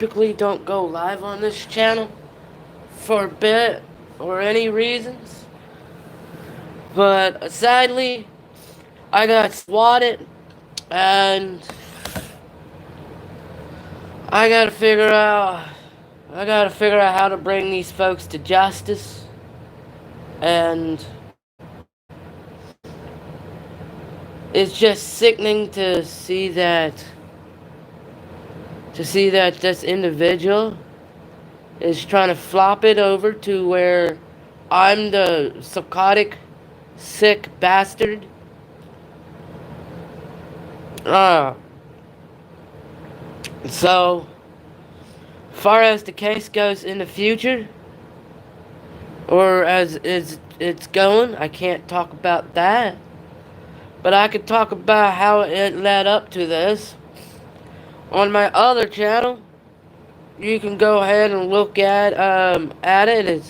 typically don't go live on this channel for a bit or any reasons. But sadly, I got swatted and I gotta figure out how to bring these folks to justice. And it's just sickening to see that this individual is trying to flop it over to where I'm the psychotic, sick bastard. Uh, so, far as the case goes in the future, or as it's going, I can't talk about that. But I could talk about how it led up to this. On my other channel, you can go ahead and look at it.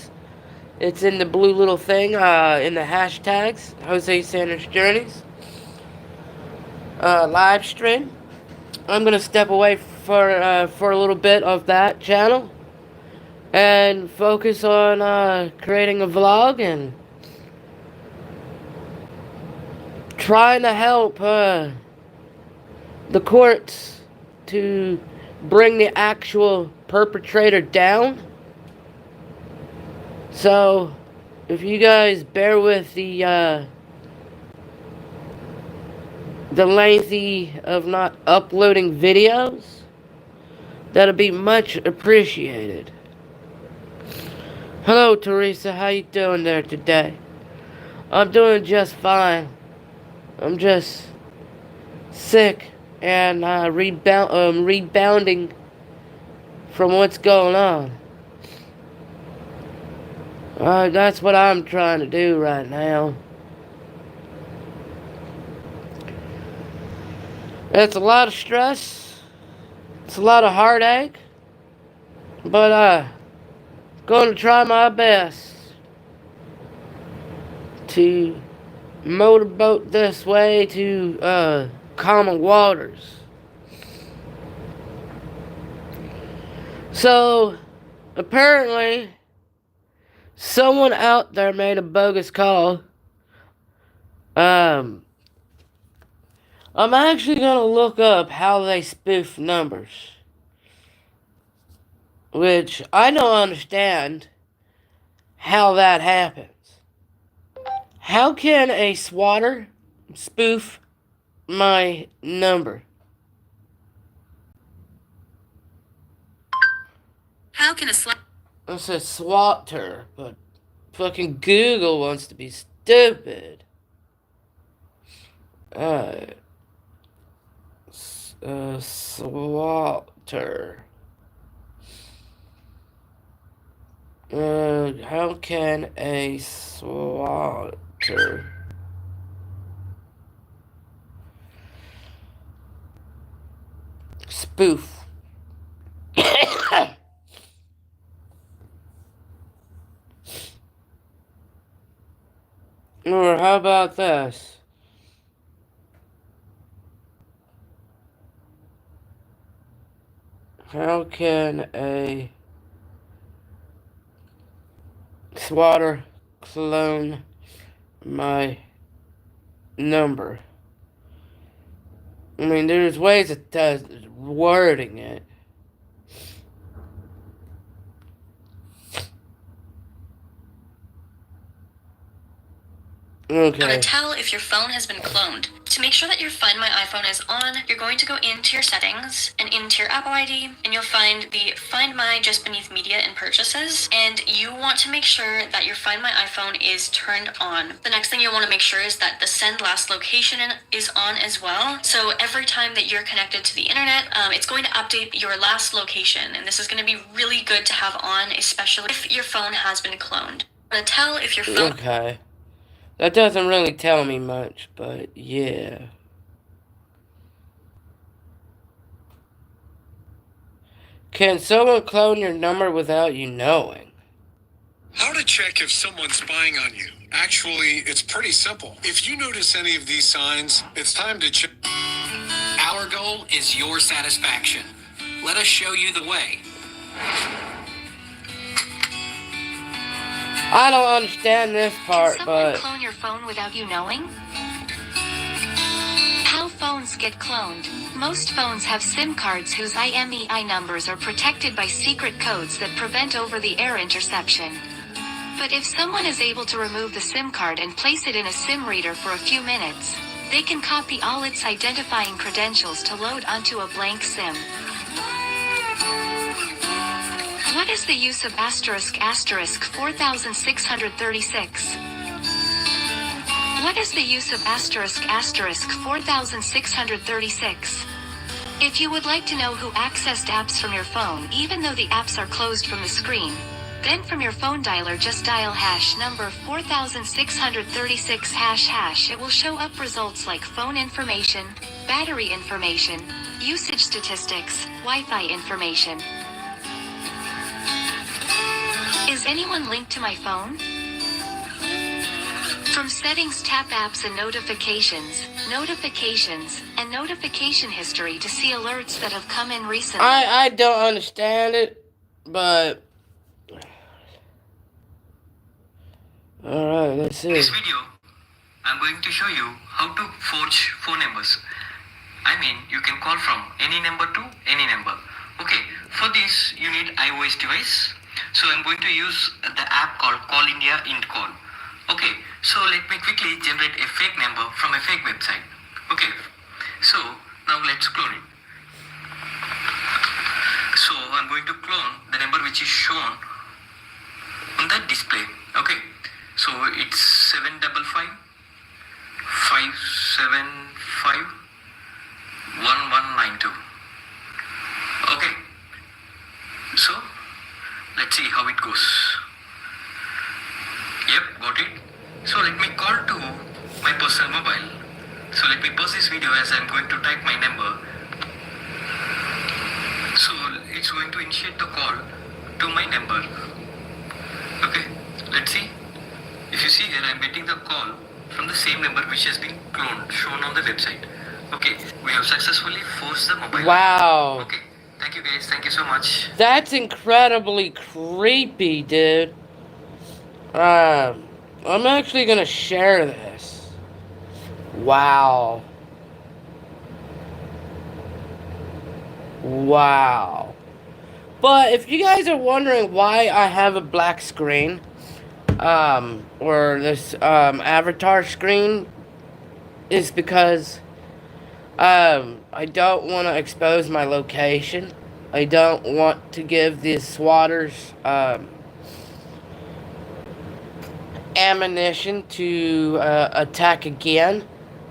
It's in the blue little thing in the hashtags Jose Sanders Journeys live stream. I'm gonna step away for a little bit of that channel and focus on creating a vlog and trying to help the courts to bring the actual perpetrator down. So, if you guys bear with the lengthy of not uploading videos, that'll be much appreciated. Hello, Teresa. How you doing there today? I'm doing just fine. I'm just sick and rebounding from what's going on. That's what I'm trying to do right now. It's a lot of stress. It's a lot of heartache. But going to try my best to motorboat this way to calmer waters. So, apparently, someone out there made a bogus call. I'm actually gonna look up how they spoof numbers, which I don't understand how that happens. How can a swatter spoof my number? How can a I said swatter, but fucking Google wants to be stupid. Swatter. How can a swatter spoof? Or how about this? How can a swatter clone my number? I mean, there's ways of wording it. Okay. How to tell if your phone has been cloned. To make sure that your Find My iPhone is on, you're going to go into your settings and into your Apple ID, and you'll find the Find My just beneath Media and Purchases, and you want to make sure that your Find My iPhone is turned on. The next thing you want to make sure is that the Send Last Location is on as well. So every time that you're connected to the internet, it's going to update your last location, and this is going to be really good to have on, especially if your phone has been cloned. To tell if your phone... Okay. That doesn't really tell me much, but yeah. Can someone clone your number without you knowing? How to check if someone's spying on you? Actually, it's pretty simple. If you notice any of these signs, it's time to check. Our goal is your satisfaction. let us show you the way. I don't understand this part, Can someone but clone your phone without you knowing? How phones get cloned. Most phones have SIM cards whose IMEI numbers are protected by secret codes that prevent over-the-air interception. But if someone is able to remove the SIM card and place it in a SIM reader for a few minutes, they can copy all its identifying credentials to load onto a blank SIM. What is the use of ****4636? What is the use of ****4636? If you would like to know who accessed apps from your phone even though the apps are closed from the screen, then from your phone dialer just dial #number 4636 ##. It will show up results like phone information, battery information, usage statistics, Wi-Fi information. Is anyone linked to my phone? From settings, tap apps and notifications, and notification history to see alerts that have come in recently. I don't understand it, but alright, let's see. In this video, I'm going to show you how to forge phone numbers. I mean, you can call from any number to any number. Okay, for this you need iOS device. So I'm going to use the app called Call India IntCall. Okay, so let me quickly generate a fake number from a fake website. Okay, so now let's clone it. So I'm going to clone the number which is shown on the display. Okay, so it's 755-575-1192. Okay, so let's see how it goes. Yep, got it. So let me call to my personal mobile. So let me pause this video as I'm going to type my number. So it's going to initiate the call to my number. Okay, let's see. If you see here, I'm getting the call from the same number which has been cloned, shown on the website. Okay, we have successfully forced the mobile. Wow. Okay, thank you guys. Thank you so much. That's incredibly creepy, dude. I'm actually gonna share this. Wow. Wow. But if you guys are wondering why I have a black screen, or this, avatar screen, is because, I don't want to expose my location. I don't want to give the swatters, ammunition to attack again.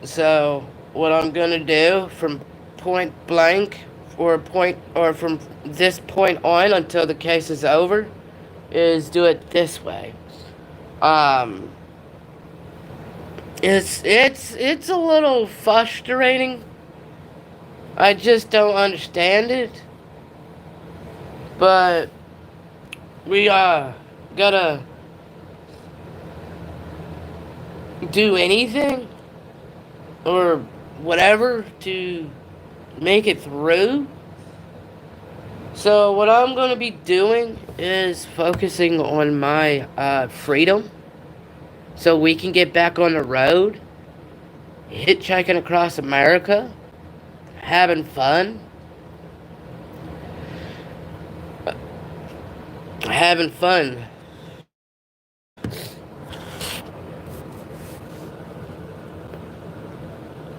So what I'm gonna do from point blank or from this point on until the case is over is do it this way. It's a little frustrating. I just don't understand it. But we gotta do anything or whatever to make it through. So what I'm going to be doing is focusing on my freedom so we can get back on the road, hitchhiking across America, having fun.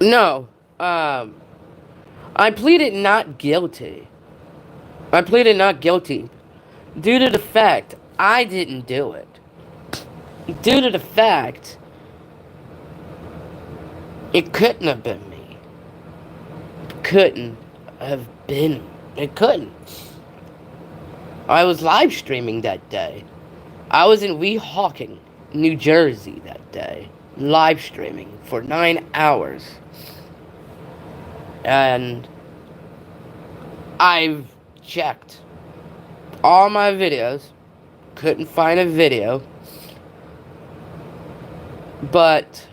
No, I pleaded not guilty. Due to the fact I didn't do it. Due to the fact it couldn't have been me. It couldn't. I was live streaming that day. I was in Weehawken, New Jersey that day, live streaming for 9 hours. And I've checked all my videos, couldn't find a video, but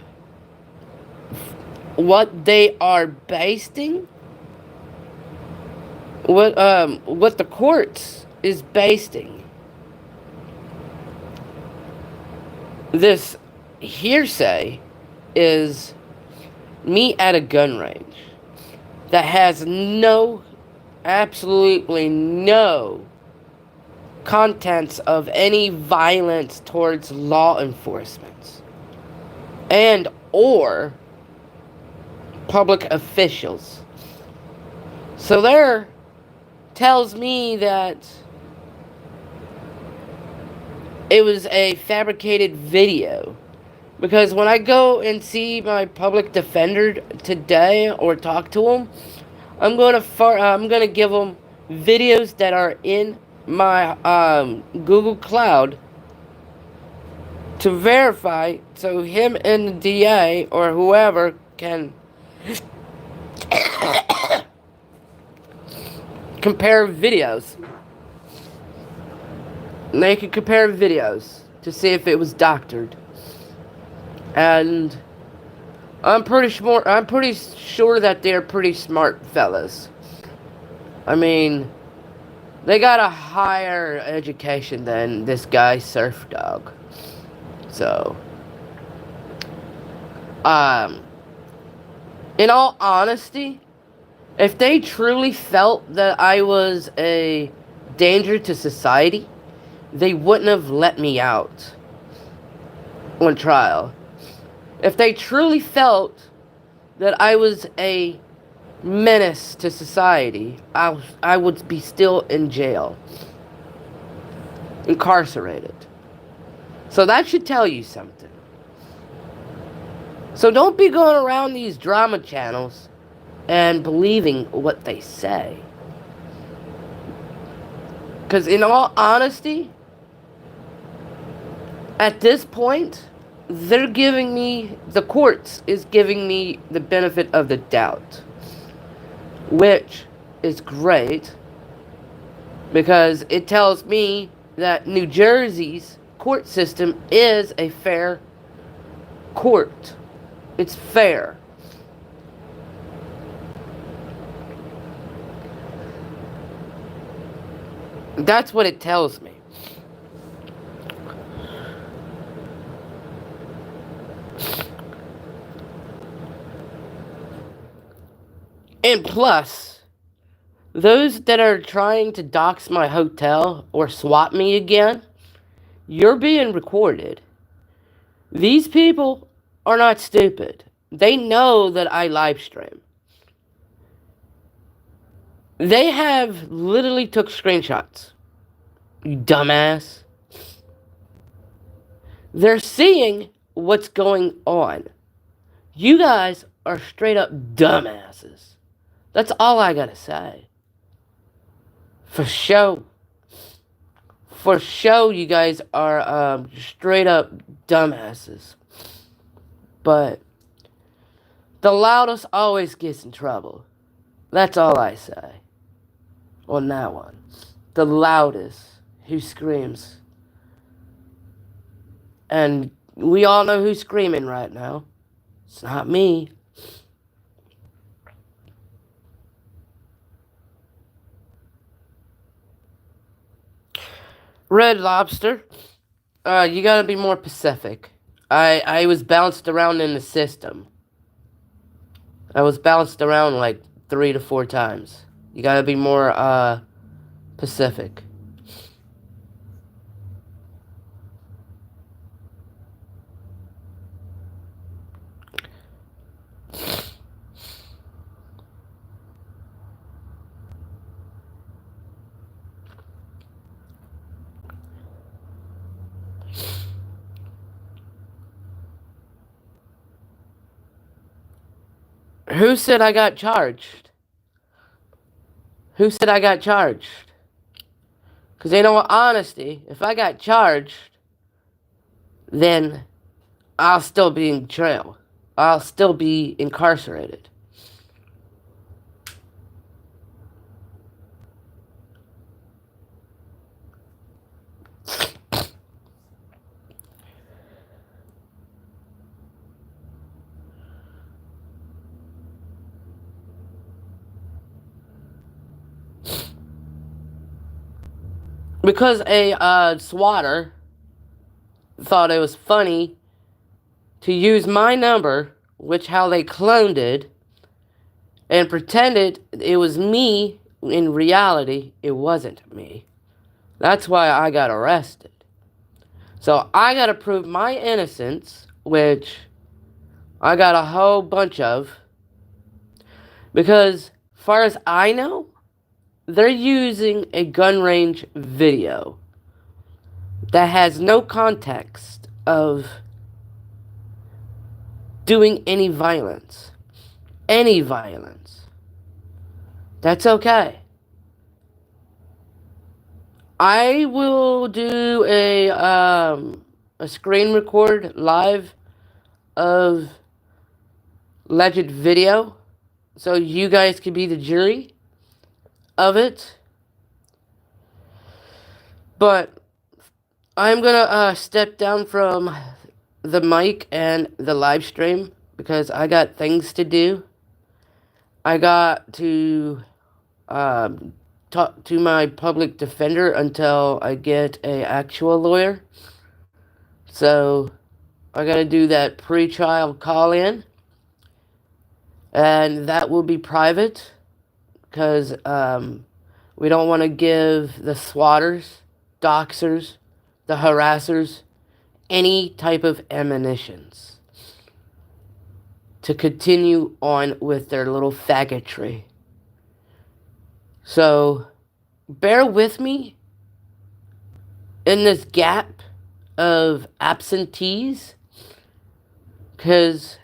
what they are basing what the courts is basing this hearsay is me at a gun range that has absolutely no contents of any violence towards law enforcement and or public officials. So there tells me that it was a fabricated video. Because when I go and see my public defender today or talk to him, I'm gonna give him videos that are in my Google Cloud to verify, so him and the DA or whoever can compare videos. And they can compare videos to see if it was doctored. And I'm pretty sure that they're pretty smart fellas. I mean, they got a higher education than this guy Surf Dog. So, in all honesty, if they truly felt that I was a danger to society, they wouldn't have let me out on trial. If they truly felt that I was a menace to society, I would be still in jail, incarcerated. So that should tell you something. So don't be going around these drama channels and believing what they say. Because in all honesty, at this point, the courts is giving me the benefit of the doubt. Which is great, because it tells me that New Jersey's court system is a fair court. It's fair. That's what it tells me. And plus, those that are trying to dox my hotel or swap me again, you're being recorded. These people are not stupid. They know that I live stream. They have literally took screenshots. You dumbass. They're seeing what's going on. You guys are straight up dumbasses. That's all I gotta say. For show. For show, you guys are straight up dumbasses. But the loudest always gets in trouble. That's all I say on that one. The loudest who screams. And we all know who's screaming right now. It's not me. Red Lobster, you gotta be more specific. I was bounced around in the system. I was bounced around like 3 to 4 times. You gotta be more, specific. Who said I got charged? Who said I got charged? Because in all honesty, if I got charged, then I'll still be in jail. I'll still be incarcerated. because a swatter thought it was funny to use my number, which how they cloned it, and pretended it was me. In reality, it wasn't me. That's why I got arrested. So I gotta prove my innocence, which I got a whole bunch of. Because, far as I know, they're using a gun range video that has no context of doing any violence. Any violence. That's okay. I will do a screen record live of alleged video, so you guys can be the jury of it. But I'm gonna step down from the mic and the live stream because I got things to do. I got to talk to my public defender until I get a actual lawyer. So I gotta do that pre-trial call-in, and that will be private because we don't want to give the swatters, doxers, the harassers any type of ammunitions to continue on with their little faggotry. So, bear with me in this gap of absentees, because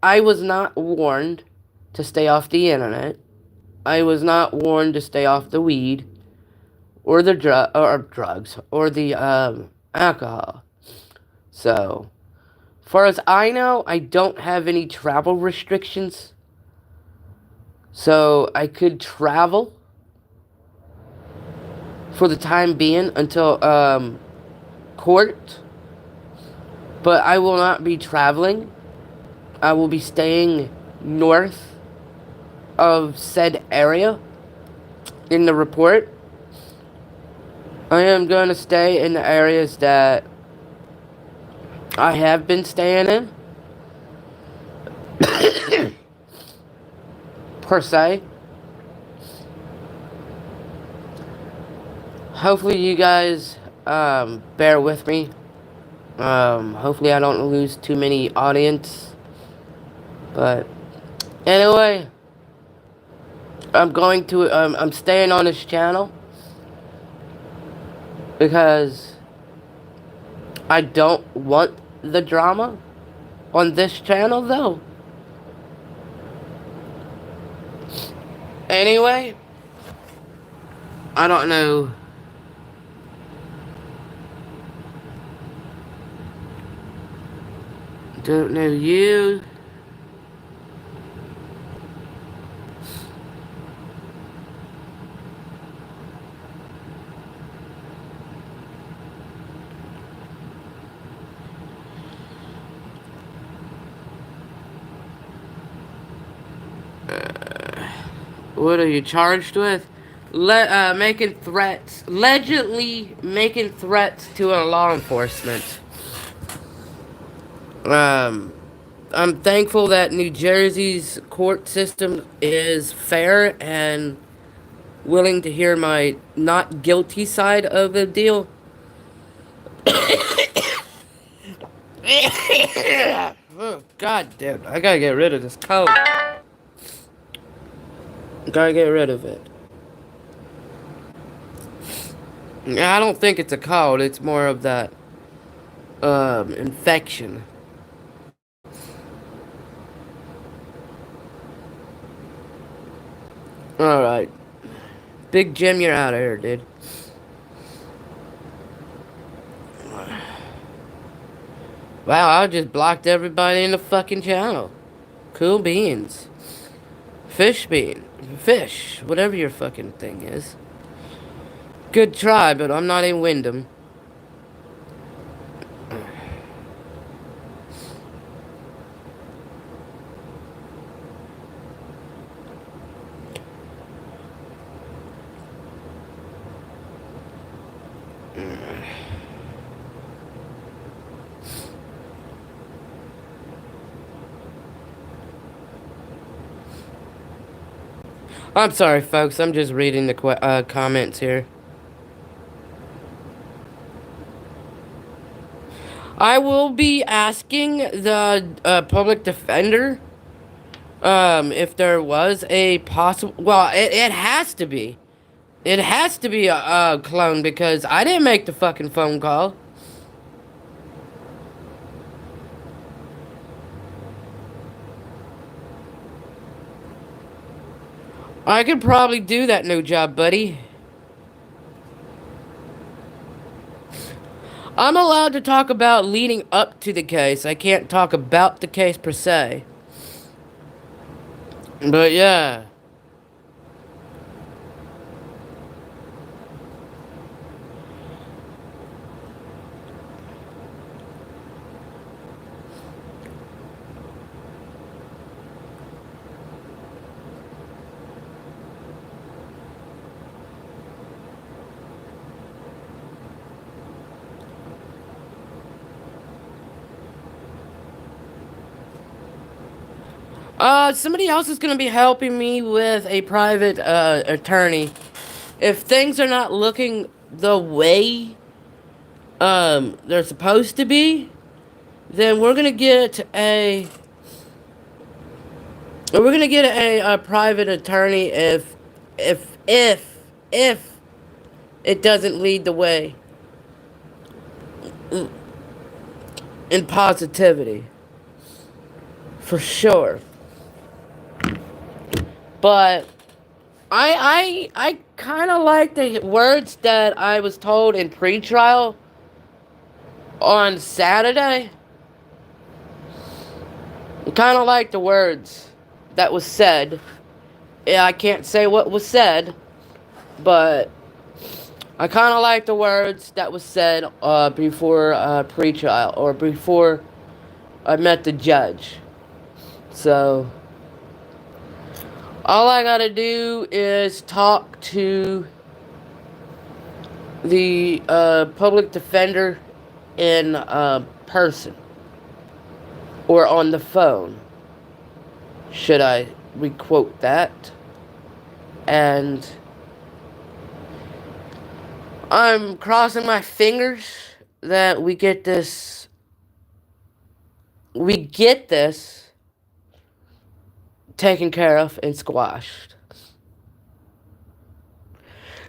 I was not warned to stay off the internet. I was not warned to stay off the weed, or the drugs, or the alcohol. So, far as I know, I don't have any travel restrictions. So, I could travel for the time being until court. But I will not be traveling. I will be staying north of said area in the report. I am going to stay in the areas that I have been staying in, per se. Hopefully you guys bear with me. Hopefully I don't lose too many audience. But anyway, I'm staying on this channel because I don't want the drama on this channel, though. Anyway, I don't know. Don't know you. What are you charged with? Making threats. Allegedly making threats to a law enforcement. I'm thankful that New Jersey's court system is fair and willing to hear my not guilty side of the deal. Oh, God damn. I gotta get rid of this cold. Gotta get rid of it. I don't think it's a cold. It's more of that infection. Alright. Big Jim, you're out of here, dude. Wow, I just blocked everybody in the fucking channel. Cool beans. Fish, whatever your fucking thing is. Good try, but I'm not in Wyndham. I'm sorry, folks. I'm just reading the comments here. I will be asking the public defender if there was a possible. Well, it has to be. It has to be a clone because I didn't make the fucking phone call. I could probably do that new job, buddy. I'm allowed to talk about leading up to the case. I can't talk about the case per se. But yeah. Somebody else is gonna be helping me with a private, attorney. If things are not looking the way, they're supposed to be, then we're gonna get a private attorney if it doesn't lead the way in positivity. For sure. But I kind of like the words that I was told in pre-trial on Saturday. Kind of like the words that was said. Yeah, I can't say what was said, but I kind of like the words that was said before pre-trial or before I met the judge. So all I gotta do is talk to the public defender in person or on the phone, should I requote that. And I'm crossing my fingers that we get this taken care of and squashed.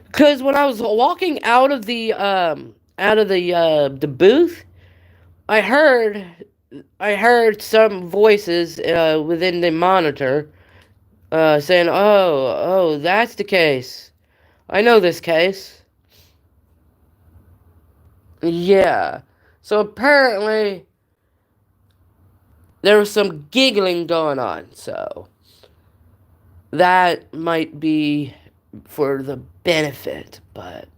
Because when I was walking out of the booth, I heard some voices within the monitor saying, "Oh, that's the case. I know this case." Yeah. So apparently there was some giggling going on, so that might be for the benefit, but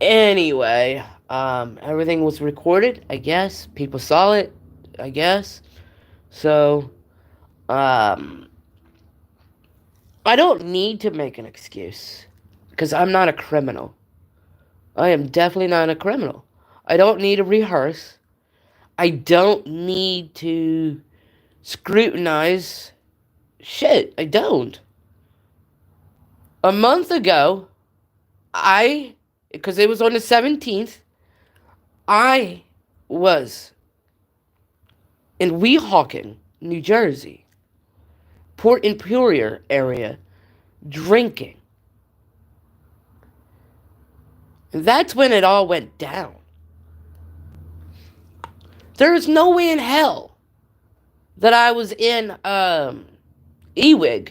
anyway, everything was recorded, I guess. People saw it, I guess. So, I don't need to make an excuse, because I'm not a criminal. I am definitely not a criminal. I don't need to rehearse. I don't need to scrutinize shit. I don't. A month ago, because it was on the 17th, I was in Weehawken, New Jersey, Port Imperial area, drinking. And that's when it all went down. There is no way in hell that I was in Ewig.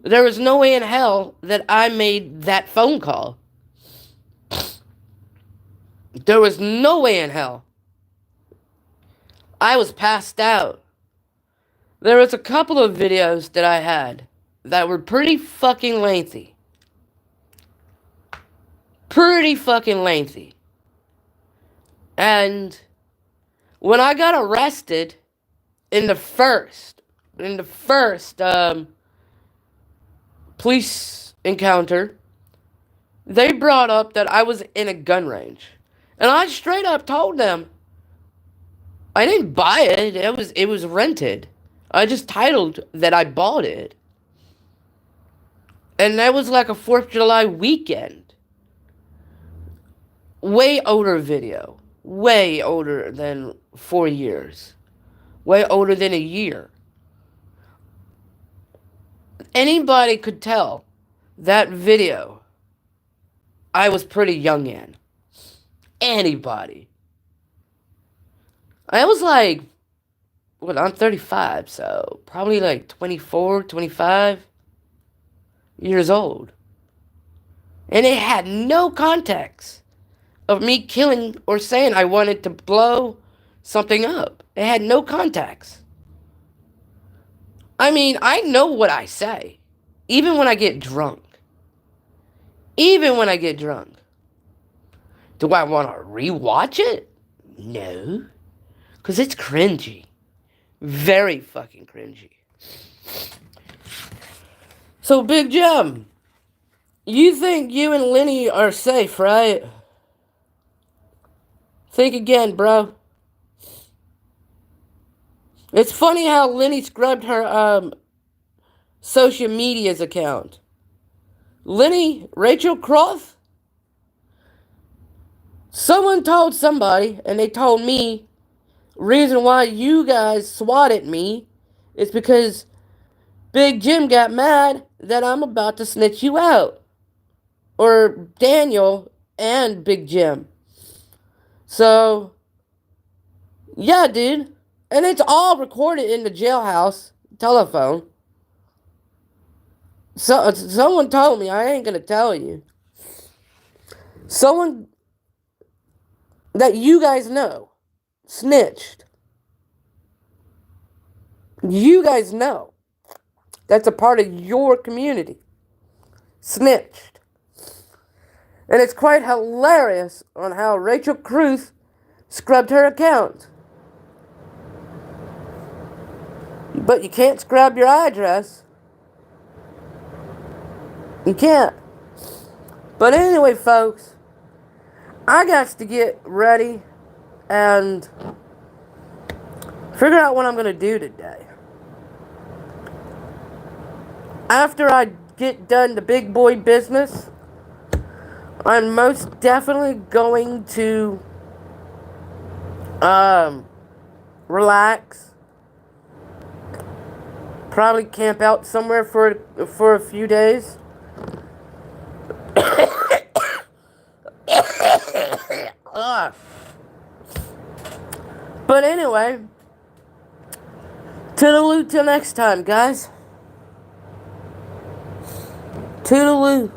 There was no way in hell that I made that phone call. There was no way in hell. I was passed out. There was a couple of videos that I had that were pretty fucking lengthy. Pretty fucking lengthy. And when I got arrested in the first police encounter, they brought up that I was in a gun range. And I straight up told them I didn't buy it. It was rented. I just titled that I bought it. And that was like a 4th of July weekend. Way older video. Way older than 4 years. Way older than a year. Anybody could tell that video I was pretty young in. Anybody. I was like, well, I'm 35, so probably like 24, 25 years old. And it had no context of me killing or saying I wanted to blow something up. It had no context. I mean, I know what I say. Even when I get drunk. Even when I get drunk. Do I want to rewatch it? No. Because it's cringy. Very fucking cringy. So, Big Jim, you think you and Lenny are safe, right? Think again, bro. It's funny how Lenny scrubbed her social media's account. Lenny, Rachel Croft? Someone told somebody, and they told me, reason why you guys swatted me is because Big Jim got mad that I'm about to snitch you out. Or Daniel and Big Jim. So, yeah, dude. And it's all recorded in the jailhouse telephone. So, someone told me, I ain't gonna tell you. Someone that you guys know snitched. You guys know. That's a part of your community. Snitched. And it's quite hilarious on how Rachel Cruz scrubbed her account. But you can't scrub your address. You can't. But anyway, folks, I got to get ready and figure out what I'm going to do today. After I get done the big boy business, I'm most definitely going to relax. Probably camp out somewhere for a few days. But anyway, toodaloo till next time, guys. Toodaloo.